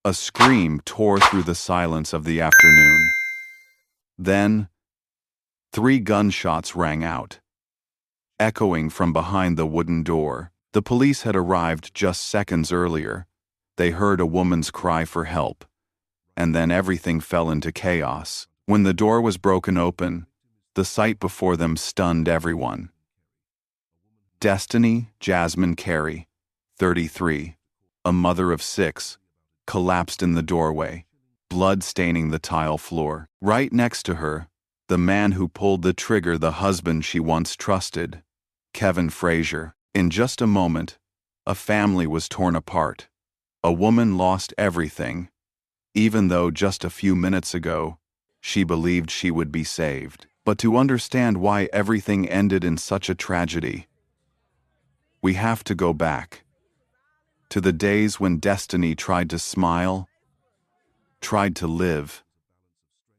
A scream tore through the silence of the afternoon. Then, 3 gunshots rang out, echoing from behind the wooden door. The police had arrived just seconds earlier. They heard a woman's cry for help, and then everything fell into chaos. When the door was broken open, the sight before them stunned everyone. Destiny Jasmine Carey, 33, a mother of 6, collapsed in the doorway, blood staining the tile floor. Right next to her, the man who pulled the trigger, the husband she once trusted, Kevin Frazier. In just a moment, a family was torn apart. A woman lost everything, even though just a few minutes ago, she believed she would be saved. But to understand why everything ended in such a tragedy, we have to go back to the days when Destiny tried to smile, tried to live,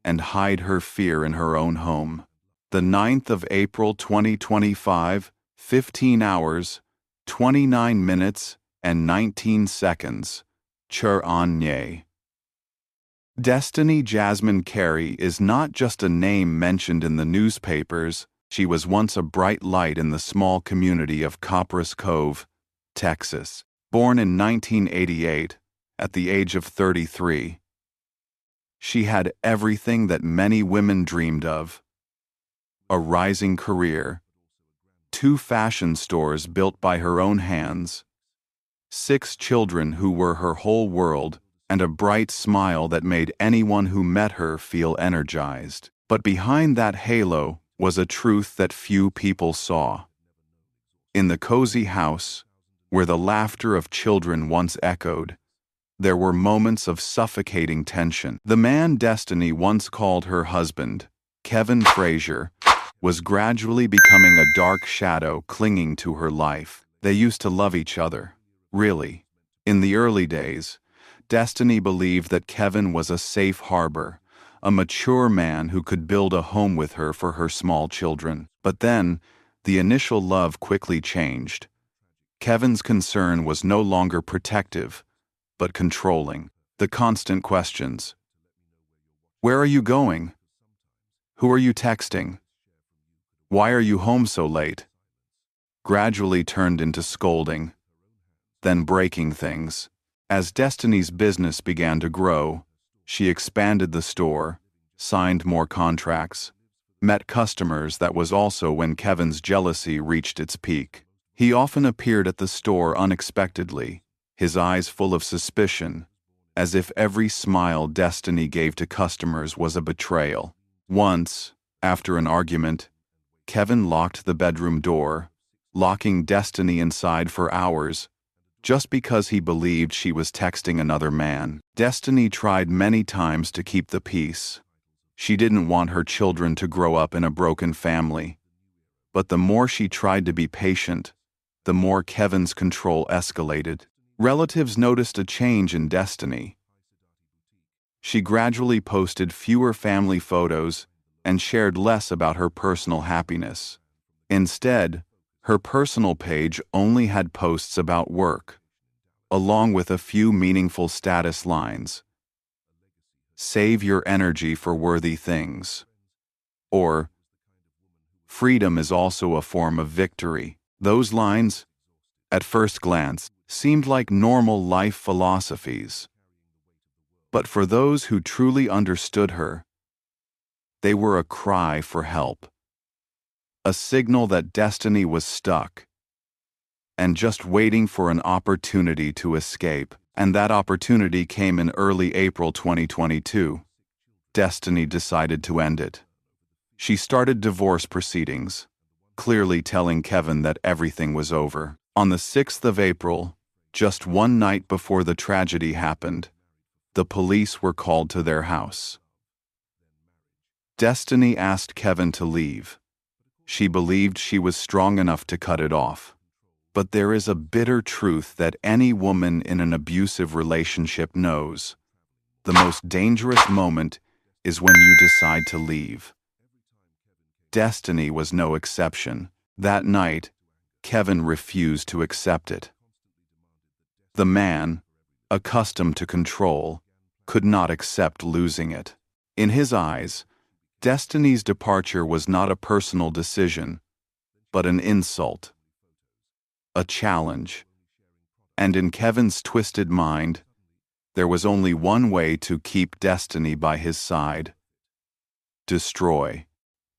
and hide her fear in her own home. The 9th of April 2025, 15 hours, 29 minutes, and 19 seconds. Chur-on-Nye. Destiny Jasmine Carey is not just a name mentioned in the newspapers. She was once a bright light in the small community of Copperas Cove, Texas. Born in 1988, at the age of 33, she had everything that many women dreamed of: a rising career, 2 fashion stores built by her own hands, 6 children who were her whole world, and a bright smile that made anyone who met her feel energized. But behind that halo was a truth that few people saw. In the cozy house, where the laughter of children once echoed, there were moments of suffocating tension. The man Destiny once called her husband, Kevin Frazier, was gradually becoming a dark shadow clinging to her life. They used to love each other, really. In the early days, Destiny believed that Kevin was a safe harbor, a mature man who could build a home with her for her small children. But then, the initial love quickly changed. Kevin's concern was no longer protective, but controlling. The constant questions: where are you going? Who are you texting? Why are you home so late? Gradually turned into scolding, then breaking things. As Destiny's business began to grow, she expanded the store, signed more contracts, met customers. That was also when Kevin's jealousy reached its peak. He often appeared at the store unexpectedly, his eyes full of suspicion, as if every smile Destiny gave to customers was a betrayal. Once, after an argument, Kevin locked the bedroom door, locking Destiny inside for hours, just because he believed she was texting another man. Destiny tried many times to keep the peace. She didn't want her children to grow up in a broken family. But the more she tried to be patient, the more Kevin's control escalated. Relatives noticed a change in Destiny. She gradually posted fewer family photos and shared less about her personal happiness. Instead, her personal page only had posts about work, along with a few meaningful status lines. Save your energy for worthy things. Or, freedom is also a form of victory. Those lines, at first glance, seemed like normal life philosophies. But for those who truly understood her, they were a cry for help. A signal that Destiny was stuck and just waiting for an opportunity to escape. And that opportunity came in early April 2022. Destiny decided to end it. She started divorce proceedings, clearly telling Kevin that everything was over. On the 6th of April, just one night before the tragedy happened, the police were called to their house. Destiny asked Kevin to leave. She believed she was strong enough to cut it off. But there is a bitter truth that any woman in an abusive relationship knows. The most dangerous moment is when you decide to leave. Destiny was no exception. That night, Kevin refused to accept it. The man, accustomed to control, could not accept losing it. In his eyes, Destiny's departure was not a personal decision, but an insult, a challenge. And in Kevin's twisted mind, there was only one way to keep Destiny by his side: destroy.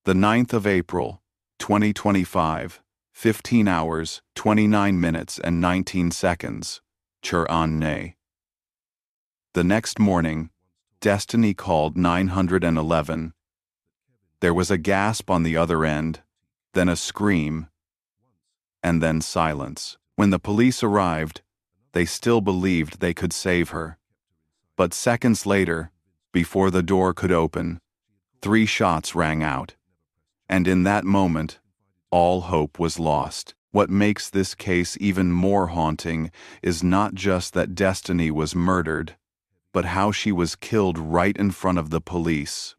The 9th of April, 2025, 15 hours, 29 minutes and 19 seconds, Chur-an-ne. The next morning, Destiny called 911. There was a gasp on the other end, then a scream, and then silence. When the police arrived, they still believed they could save her. But seconds later, before the door could open, 3 shots rang out. And in that moment, all hope was lost. What makes this case even more haunting is not just that Destiny was murdered, but how she was killed right in front of the police,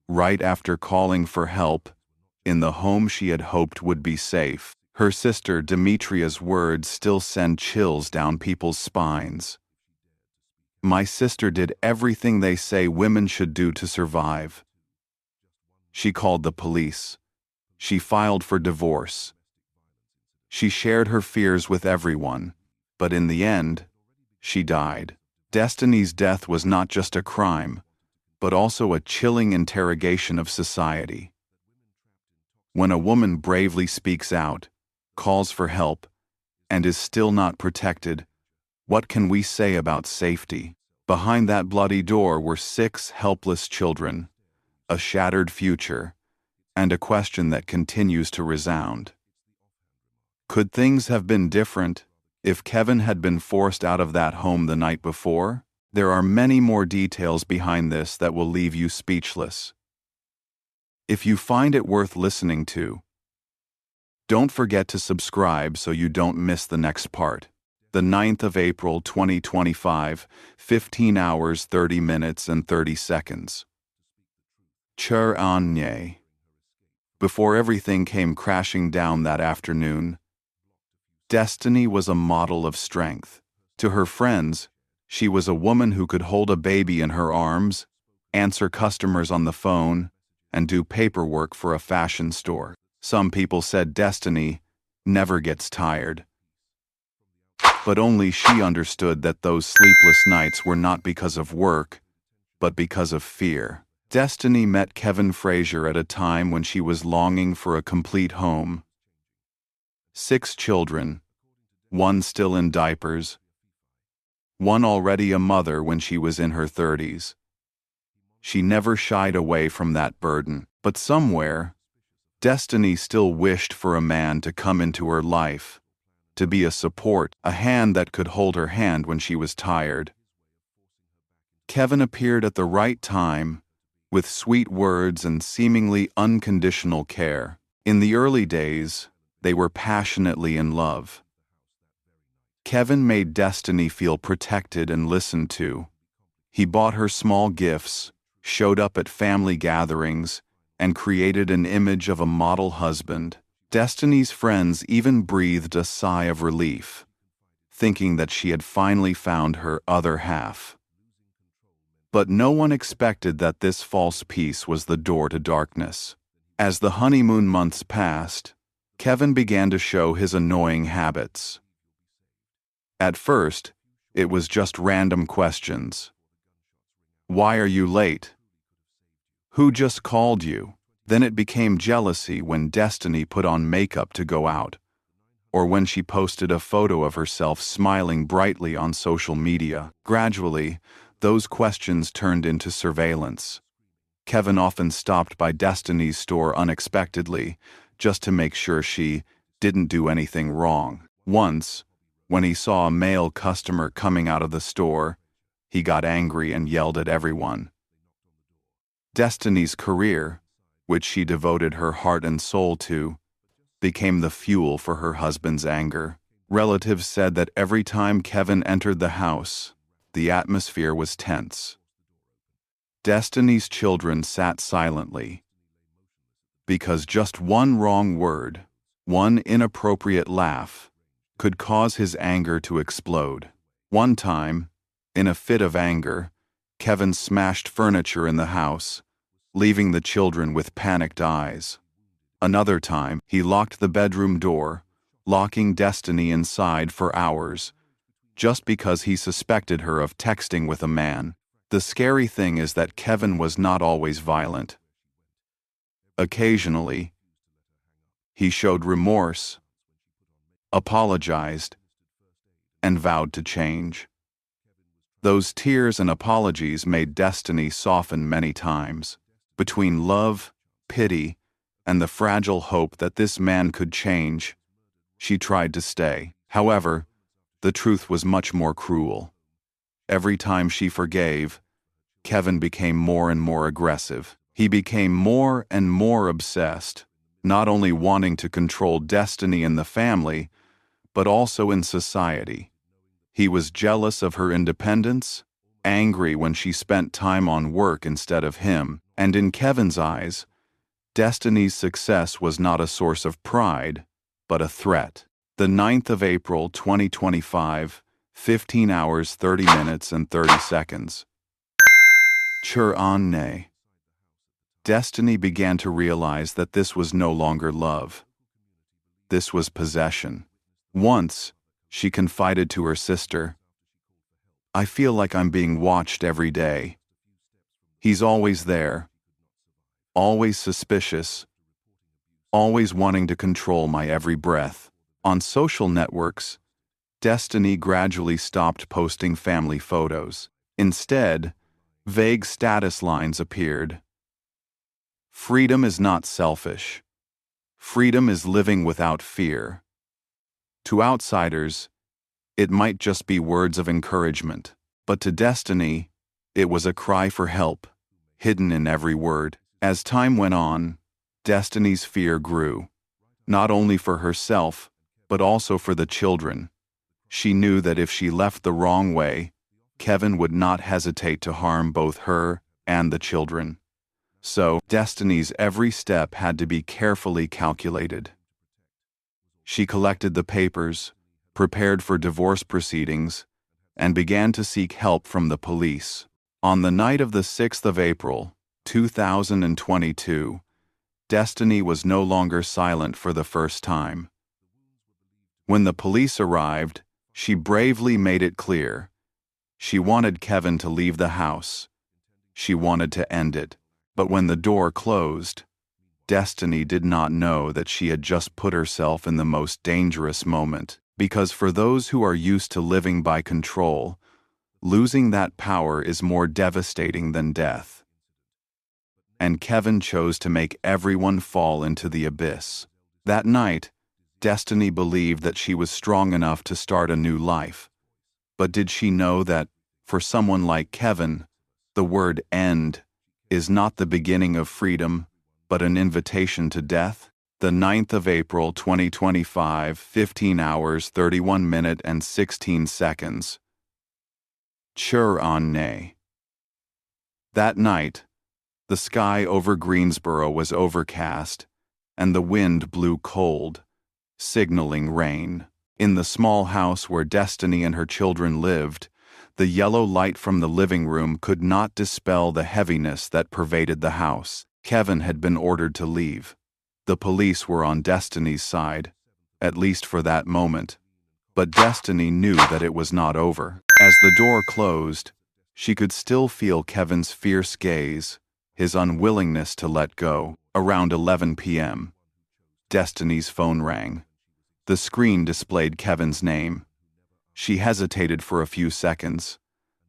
right after calling for help, in the home she had hoped would be safe. Her sister Demetria's words still send chills down people's spines. "My sister did everything they say women should do to survive. She called the police. She filed for divorce. She shared her fears with everyone, but in the end, she died." Destiny's death was not just a crime, but also a chilling interrogation of society. When a woman bravely speaks out, calls for help, and is still not protected, what can we say about safety? Behind that bloody door were 6 helpless children, a shattered future, and a question that continues to resound. Could things have been different if Kevin had been forced out of that home the night before? There are many more details behind this that will leave you speechless. If you find it worth listening to, don't forget to subscribe so you don't miss the next part. The 9th of April 2025, 15 hours 30 minutes and 30 seconds. Chur-an-ne. Before everything came crashing down that afternoon, Destiny was a model of strength. To her friends, she was a woman who could hold a baby in her arms, answer customers on the phone, and do paperwork for a fashion store. Some people said Destiny never gets tired. But only she understood that those sleepless nights were not because of work, but because of fear. Destiny met Kevin Frazier at a time when she was longing for a complete home. 6 children, 1 still in diapers, 1 already a mother when she was in her 30s. She never shied away from that burden, but somewhere, Destiny still wished for a man to come into her life, to be a support, a hand that could hold her hand when she was tired. Kevin appeared at the right time, with sweet words and seemingly unconditional care. In the early days, they were passionately in love. Kevin made Destiny feel protected and listened to. He bought her small gifts, showed up at family gatherings, and created an image of a model husband. Destiny's friends even breathed a sigh of relief, thinking that she had finally found her other half. But no one expected that this false peace was the door to darkness. As the honeymoon months passed, Kevin began to show his annoying habits. At first, it was just random questions. "Why are you late? Who just called you?" Then it became jealousy when Destiny put on makeup to go out, or when she posted a photo of herself smiling brightly on social media. Gradually, those questions turned into surveillance. Kevin often stopped by Destiny's store unexpectedly, just to make sure she didn't do anything wrong. Once, when he saw a male customer coming out of the store, he got angry and yelled at everyone. Destiny's career, which she devoted her heart and soul to, became the fuel for her husband's anger. Relatives said that every time Kevin entered the house, the atmosphere was tense. Destiny's children sat silently, because just one wrong word, one inappropriate laugh, could cause his anger to explode. One time, In a fit of anger, Kevin smashed furniture in the house, leaving the children with panicked eyes. Another time, he locked the bedroom door, locking Destiny inside for hours, just because he suspected her of texting with a man. The scary thing is that Kevin was not always violent. Occasionally, he showed remorse, apologized, and vowed to change. Those tears and apologies made Destiny soften many times. Between love, pity, and the fragile hope that this man could change, she tried to stay. However, the truth was much more cruel. Every time she forgave, Kevin became more and more aggressive. He became more and more obsessed, not only wanting to control Destiny in the family, but also in society. He was jealous of her independence, angry when she spent time on work instead of him, and in Kevin's eyes, Destiny's success was not a source of pride, but a threat. The 9th of April 2025, 15 hours 30 minutes and 30 seconds. Chur-on-ne. Destiny began to realize that this was no longer love. This was possession. Once, she confided to her sister, "I feel like I'm being watched every day. He's always there, always suspicious, always wanting to control my every breath." On social networks, Destiny gradually stopped posting family photos. Instead, vague status lines appeared. Freedom is not selfish. Freedom is living without fear. To outsiders, it might just be words of encouragement, but to Destiny, it was a cry for help, hidden in every word. As time went on, Destiny's fear grew, not only for herself, but also for the children. She knew that if she left the wrong way, Kevin would not hesitate to harm both her and the children. So, Destiny's every step had to be carefully calculated. She collected the papers, prepared for divorce proceedings, and began to seek help from the police. On the night of the 6th of April, 2022, Destiny was no longer silent for the first time. When the police arrived, she bravely made it clear. She wanted Kevin to leave the house. She wanted to end it. But when the door closed, Destiny did not know that she had just put herself in the most dangerous moment. Because for those who are used to living by control, losing that power is more devastating than death. And Kevin chose to make everyone fall into the abyss. That night, Destiny believed that she was strong enough to start a new life. But did she know that, for someone like Kevin, the word end is not the beginning of freedom, but an invitation to death? The 9th of April 2025, 15 hours 31 minutes and 16 seconds. Chur-on-ne. That night, the sky over Greensboro was overcast, and the wind blew cold, signaling rain. In the small house where Destiny and her children lived, the yellow light from the living room could not dispel the heaviness that pervaded the house. Kevin had been ordered to leave. The police were on Destiny's side, at least for that moment. But Destiny knew that it was not over. As the door closed, she could still feel Kevin's fierce gaze, his unwillingness to let go. Around 11 p.m., Destiny's phone rang. The screen displayed Kevin's name. She hesitated for a few seconds,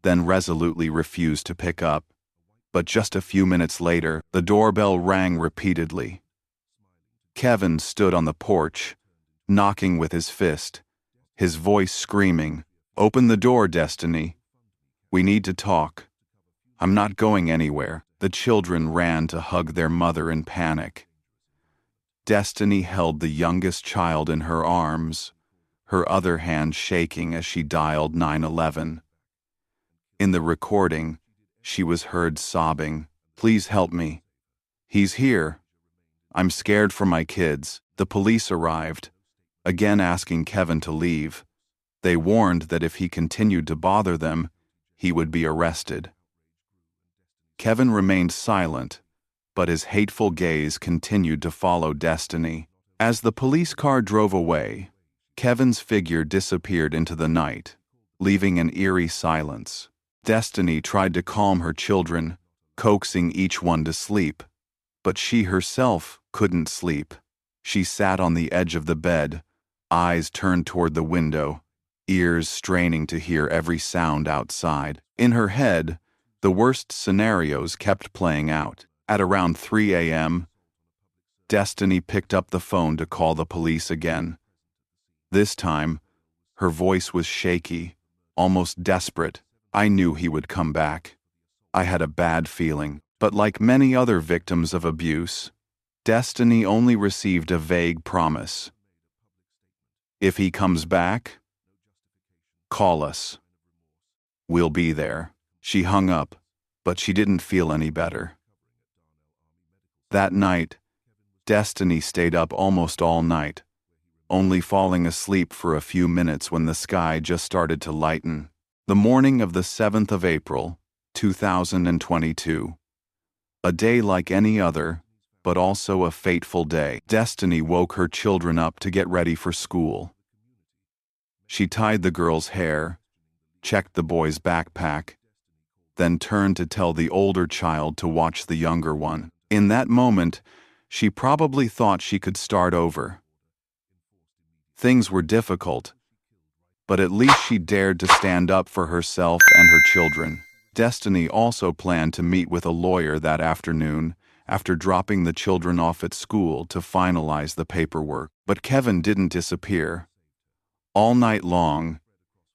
then resolutely refused to pick up. But just a few minutes later, the doorbell rang repeatedly. Kevin stood on the porch, knocking with his fist, his voice screaming, "Open the door, Destiny. We need to talk. I'm not going anywhere." The children ran to hug their mother in panic. Destiny held the youngest child in her arms, her other hand shaking as she dialed 911. In the recording, she was heard sobbing, "Please help me. He's here. I'm scared for my kids." The police arrived, again asking Kevin to leave. They warned that if he continued to bother them, he would be arrested. Kevin remained silent, but his hateful gaze continued to follow Destiny. As the police car drove away, Kevin's figure disappeared into the night, leaving an eerie silence. Destiny tried to calm her children, coaxing each one to sleep, but she herself couldn't sleep. She sat on the edge of the bed, eyes turned toward the window, ears straining to hear every sound outside. In her head, the worst scenarios kept playing out. At around 3 a.m., Destiny picked up the phone to call the police again. This time, her voice was shaky, almost desperate. I knew he would come back. I had a bad feeling. But like many other victims of abuse, Destiny only received a vague promise. If he comes back, call us. We'll be there. She hung up, but she didn't feel any better. That night, Destiny stayed up almost all night, only falling asleep for a few minutes when the sky just started to lighten. The morning of the 7th of April, 2022. A day like any other, but also a fateful day. Destiny woke her children up to get ready for school. She tied the girl's hair, checked the boy's backpack, then turned to tell the older child to watch the younger one. In that moment, she probably thought she could start over. Things were difficult, but at least she dared to stand up for herself and her children. Destiny also planned to meet with a lawyer that afternoon after dropping the children off at school to finalize the paperwork. But Kevin didn't disappear. All night long,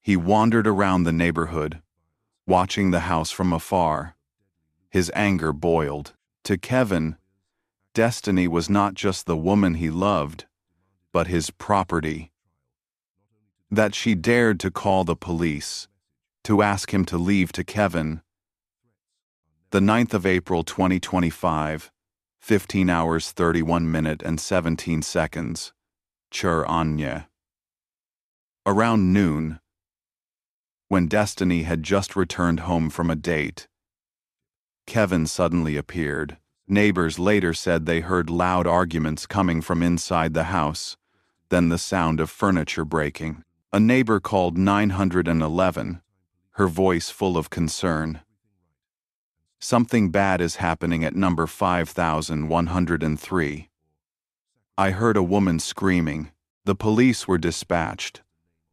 he wandered around the neighborhood, watching the house from afar. His anger boiled. To Kevin, Destiny was not just the woman he loved, but his property. That she dared to call the police, to ask him to leave to Kevin. The 9th of April 2025, 15 hours 31 minutes and 17 seconds. Chur Anya. Around noon, when Destiny had just returned home from a date, Kevin suddenly appeared. Neighbors later said they heard loud arguments coming from inside the house, then the sound of furniture breaking. A neighbor called 911, her voice full of concern. Something bad is happening at number 5103. I heard a woman screaming. The police were dispatched.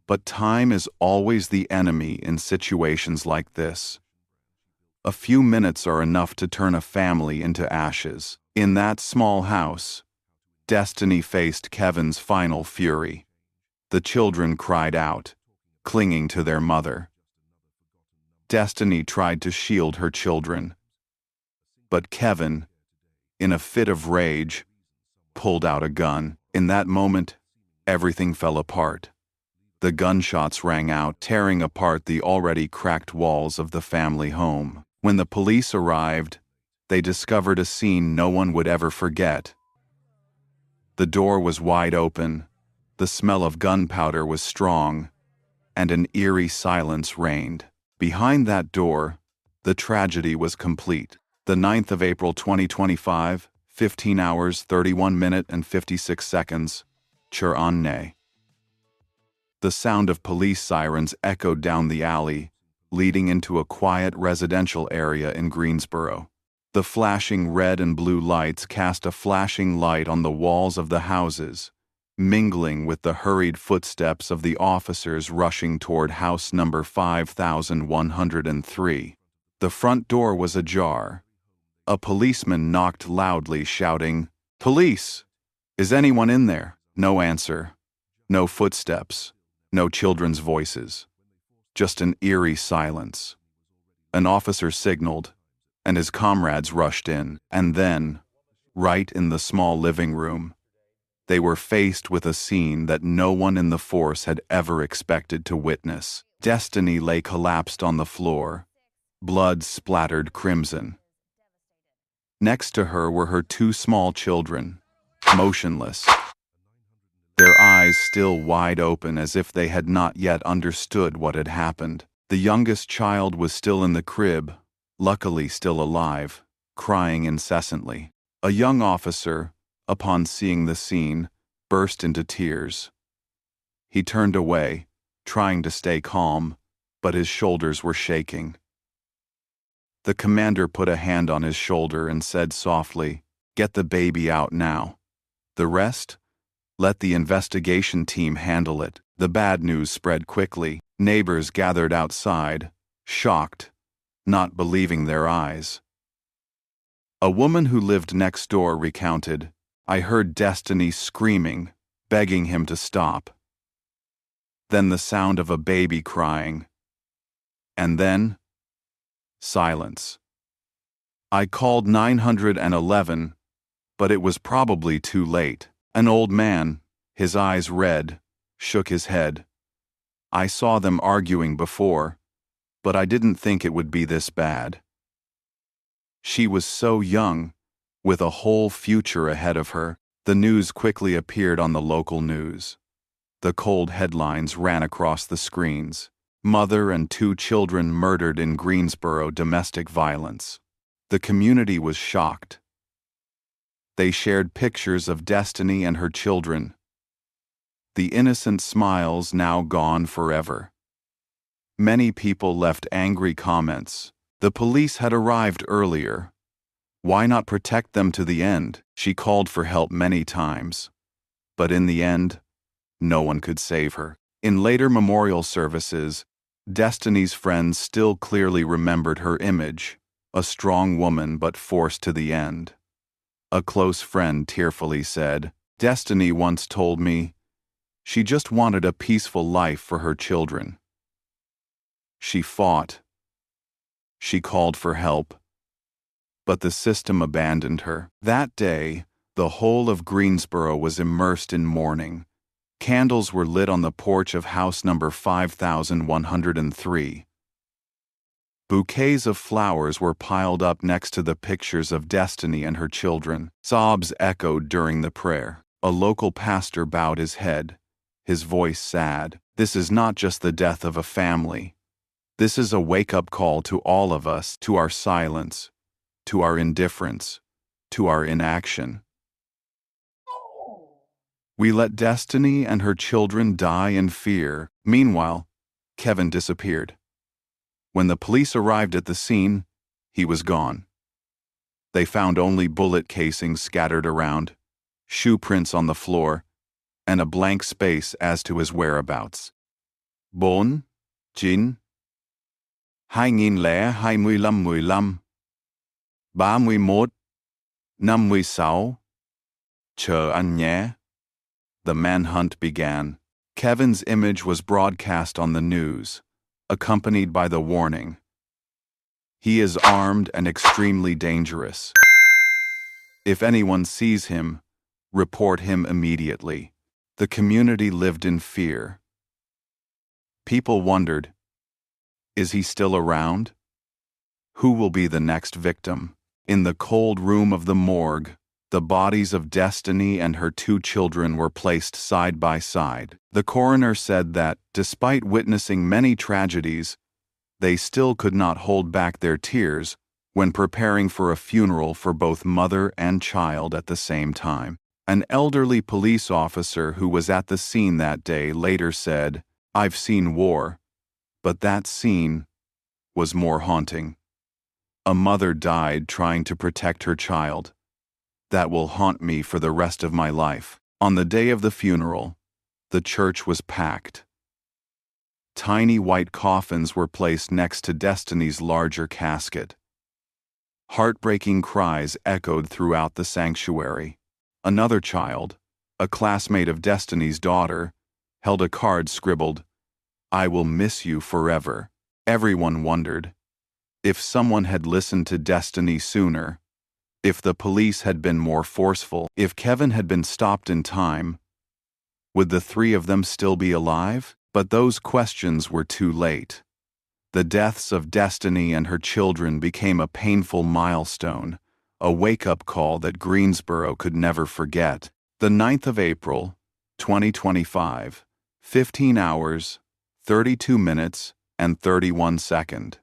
But time is always the enemy in situations like this. A few minutes are enough to turn a family into ashes. In that small house, Destiny faced Kevin's final fury. The children cried out, clinging to their mother. Destiny tried to shield her children. But Kevin, in a fit of rage, pulled out a gun. In that moment, everything fell apart. The gunshots rang out, tearing apart the already cracked walls of the family home. When the police arrived, they discovered a scene no one would ever forget. The door was wide open, the smell of gunpowder was strong, and an eerie silence reigned. Behind that door, the tragedy was complete. The 9th of April 2025, 15 hours 31 minutes and 56 seconds. Chur Anne. The sound of police sirens echoed down the alley, leading into a quiet residential area in Greensboro. The flashing red and blue lights cast a flashing light on the walls of the houses, mingling with the hurried footsteps of the officers rushing toward house number 5103. The front door was ajar. A policeman knocked loudly, shouting, "Police! Is anyone in there?" No answer. No footsteps. No children's voices. Just an eerie silence. An officer signaled, and his comrades rushed in. And then, right in the small living room, they were faced with a scene that no one in the force had ever expected to witness. Destiny lay collapsed on the floor, blood splattered crimson. Next to her were her two small children, motionless, their eyes still wide open as if they had not yet understood what had happened. The youngest child was still in the crib, luckily still alive, crying incessantly. A young officer, upon seeing the scene, burst into tears. He turned away, trying to stay calm, but his shoulders were shaking. The commander put a hand on his shoulder and said softly, "Get the baby out now. The rest? Let the investigation team handle it." The bad news spread quickly. Neighbors gathered outside, shocked, not believing their eyes. A woman who lived next door recounted, "I heard Destiny screaming, begging him to stop. Then the sound of a baby crying. And then, silence. I called 911, but it was probably too late." An old man, his eyes red, shook his head. "I saw them arguing before, but I didn't think it would be this bad." She was so young, with a whole future ahead of her. The news quickly appeared on the local news. The cold headlines ran across the screens. Mother and 2 children murdered in Greensboro, domestic violence. The community was shocked. They shared pictures of Destiny and her children. The innocent smiles now gone forever. Many people left angry comments. The police had arrived earlier. Why not protect them to the end? She called for help many times. But in the end, no one could save her. In later memorial services, Destiny's friends still clearly remembered her image, a strong woman but forced to the end. A close friend tearfully said, "Destiny once told me she just wanted a peaceful life for her children. She fought. She called for help. But the system abandoned her." That day, the whole of Greensboro was immersed in mourning. Candles were lit on the porch of house number 5103. Bouquets of flowers were piled up next to the pictures of Destiny and her children. Sobs echoed during the prayer. A local pastor bowed his head, his voice sad. "This is not just the death of a family. This is a wake-up call to all of us, to our silence, to our indifference, to our inaction. We let Destiny and her children die in fear." Meanwhile, Kevin disappeared. When the police arrived at the scene, he was gone. They found only bullet casings scattered around, shoe prints on the floor, and a blank space as to his whereabouts. Bốn, chín, 2025, 31, 56, chờ anh nhé. The manhunt began. Kevin's image was broadcast on the news, accompanied by the warning, "He is armed and extremely dangerous. If anyone sees him, report him immediately." The community lived in fear. People wondered, is he still around? Who will be the next victim? In the cold room of the morgue, the bodies of Destiny and her 2 children were placed side by side. The coroner said that, despite witnessing many tragedies, they still could not hold back their tears when preparing for a funeral for both mother and child at the same time. An elderly police officer who was at the scene that day later said, "I've seen war, but that scene was more haunting. A mother died trying to protect her child. That will haunt me for the rest of my life." On the day of the funeral, the church was packed. Tiny white coffins were placed next to Destiny's larger casket. Heartbreaking cries echoed throughout the sanctuary. Another child, a classmate of Destiny's daughter, held a card scribbled, "I will miss you forever." Everyone wondered, if someone had listened to Destiny sooner, if the police had been more forceful, if Kevin had been stopped in time, would the 3 of them still be alive? But those questions were too late. The deaths of Destiny and her children became a painful milestone, a wake-up call that Greensboro could never forget. The 9th of April, 2025, 15 hours, 32 minutes, and 31-second.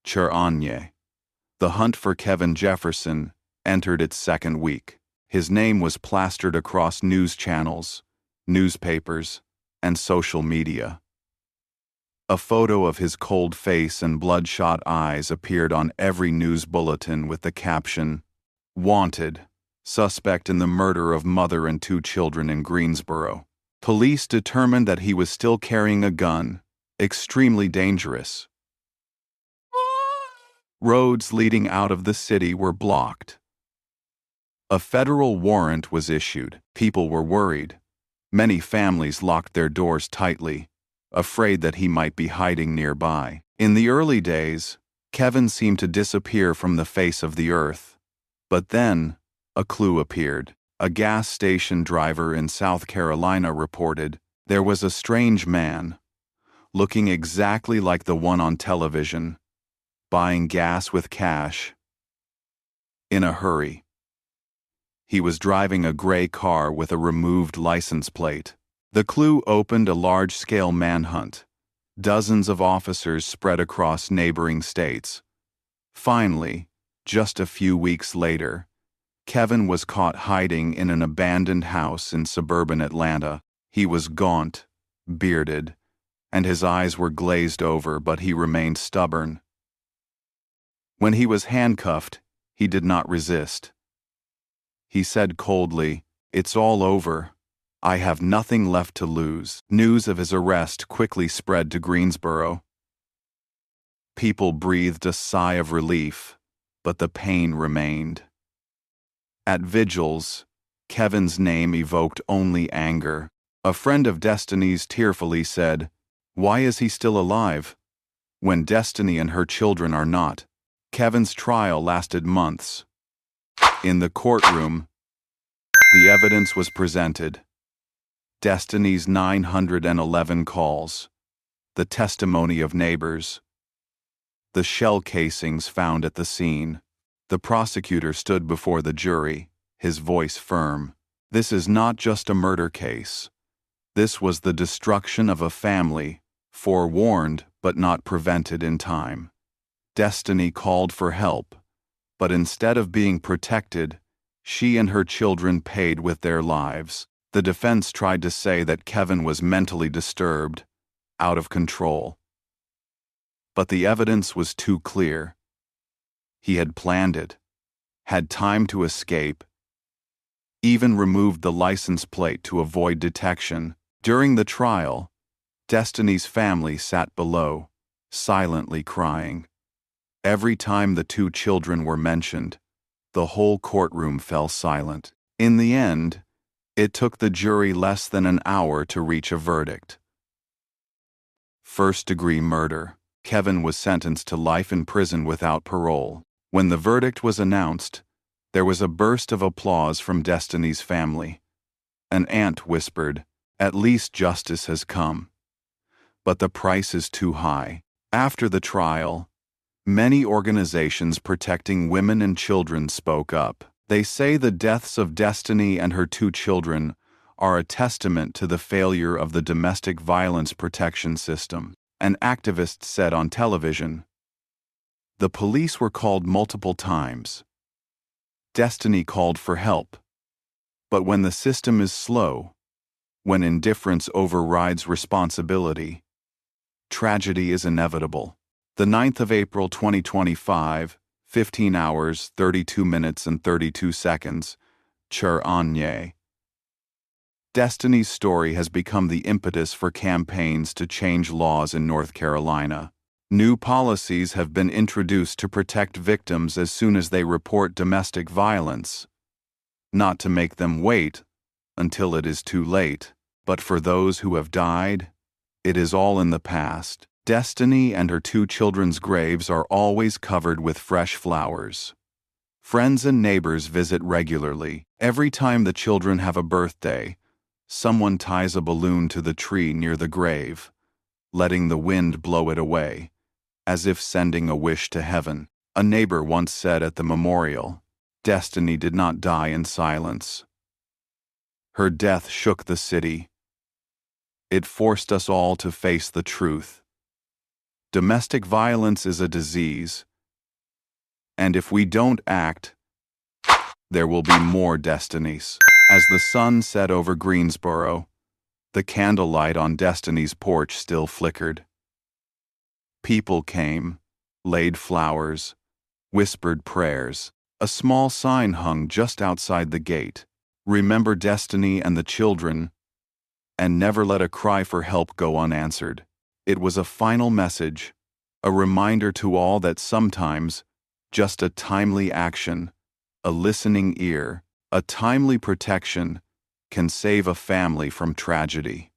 Cheranye. The hunt for Kevin Jefferson entered its second week. His name was plastered across news channels, newspapers, and social media. A photo of his cold face and bloodshot eyes appeared on every news bulletin with the caption, "Wanted, suspect in the murder of mother and 2 children in Greensboro." Police determined that he was still carrying a gun, extremely dangerous. Roads leading out of the city were blocked. A federal warrant was issued. People were worried. Many families locked their doors tightly, afraid that he might be hiding nearby. In the early days, Kevin seemed to disappear from the face of the earth. But then, a clue appeared. A gas station driver in South Carolina reported there was a strange man, looking exactly like the one on television, buying gas with cash. In a hurry. He was driving a gray car with a removed license plate. The clue opened a large-scale manhunt. Dozens of officers spread across neighboring states. Finally, just a few weeks later, Kevin was caught hiding in an abandoned house in suburban Atlanta. He was gaunt, bearded, and his eyes were glazed over, but he remained stubborn. When he was handcuffed, he did not resist. He said coldly, "It's all over. I have nothing left to lose." News of his arrest quickly spread to Greensboro. People breathed a sigh of relief, but the pain remained. At vigils, Kevin's name evoked only anger. A friend of Destiny's tearfully said, "Why is he still alive when Destiny and her children are not?" Kevin's trial lasted months. In the courtroom, the evidence was presented. Destiny's 911 calls, the testimony of neighbors, the shell casings found at the scene. The prosecutor stood before the jury, his voice firm. "This is not just a murder case. This was the destruction of a family, forewarned but not prevented in time." Destiny called for help, but instead of being protected, she and her children paid with their lives. The defense tried to say that Kevin was mentally disturbed, out of control. But the evidence was too clear. He had planned it, had time to escape, even removed the license plate to avoid detection. During the trial, Destiny's family sat below, silently crying. Every time the 2 children were mentioned, the whole courtroom fell silent. In the end, it took the jury less than an hour to reach a verdict. First-degree murder. Kevin was sentenced to life in prison without parole. When the verdict was announced, there was a burst of applause from Destiny's family. An aunt whispered, "At least justice has come. But the price is too high." After the trial, many organizations protecting women and children spoke up. They say the deaths of Destiny and her 2 children are a testament to the failure of the domestic violence protection system. An activist said on television, "The police were called multiple times. Destiny called for help. But when the system is slow, when indifference overrides responsibility, tragedy is inevitable." The 9th of April 2025, 15 hours, 32 minutes and 32 seconds, Cheranye. Destiny's story has become the impetus for campaigns to change laws in North Carolina. New policies have been introduced to protect victims as soon as they report domestic violence, not to make them wait until it is too late. But for those who have died, it is all in the past. Destiny and her 2 children's graves are always covered with fresh flowers. Friends and neighbors visit regularly. Every time the children have a birthday, someone ties a balloon to the tree near the grave, letting the wind blow it away, as if sending a wish to heaven. A neighbor once said at the memorial, "Destiny did not die in silence. Her death shook the city. It forced us all to face the truth. Domestic violence is a disease, and if we don't act, there will be more destinies. As the sun set over Greensboro, the candlelight on Destiny's porch still flickered. People came, laid flowers, whispered prayers. A small sign hung just outside the gate. Remember Destiny and the children, and never let a cry for help go unanswered. It was a final message, a reminder to all that sometimes just a timely action, a listening ear, a timely protection can save a family from tragedy.